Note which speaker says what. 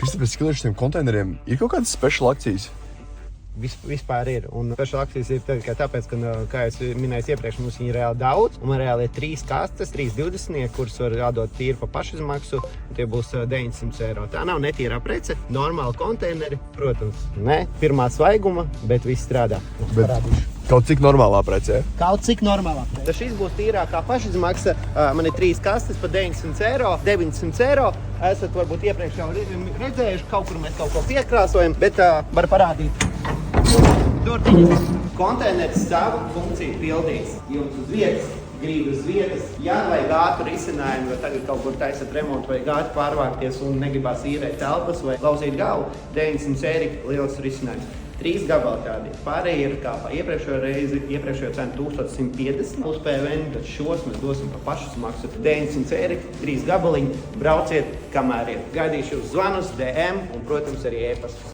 Speaker 1: Kristap, es skatos šiem konteineriem. Ir kaut kādas special akcijas?
Speaker 2: Vispār ir. Un speciāla akcijas ir tikai tāpēc, ka, kā es minēju iepriekš, mums viņi ir reāli daudz. Un man reāli ir 3 kastes, 3 20, kuras var atdot tīri pa pašizmaksu. Tie būs 900 eiro. Tā nav netīrā prece, normāli konteineri. Protams, ne pirmā svaiguma, bet viss strādā.
Speaker 1: Kaut cik normālā precē?
Speaker 2: Kaut cik normālā prece. Šis būs tīrākā pašizmaksa. Man ir 3 kastes pa 900 eiro, 900 eiro. Esat varbūt iepriekš jau redzējuši, kaut kur mēs kaut ko piekrāsojam, bet var parādīt. Durtiņas. Konteineris savu funkciju pildīs. Jums uz vietas, grib uz vietas. Ja vajag ātru risinājumu, vai tagad kaut kur taisat remontu vai ātri pārvākties un negribās īrēt telpas vai lauzīt galvu, 900 eiro liels risinājums. 3 gabali tādi. Pārējie ir kā pa iepriekšējo cenu 1150 plus PVN, bet šos mēs dosim pa pašizmaksu 900 eiro, 3 gabaliņi. Brauciet, kamēr ir. Gaidīšu uz zvanus, DM un, protams, arī e-pastu.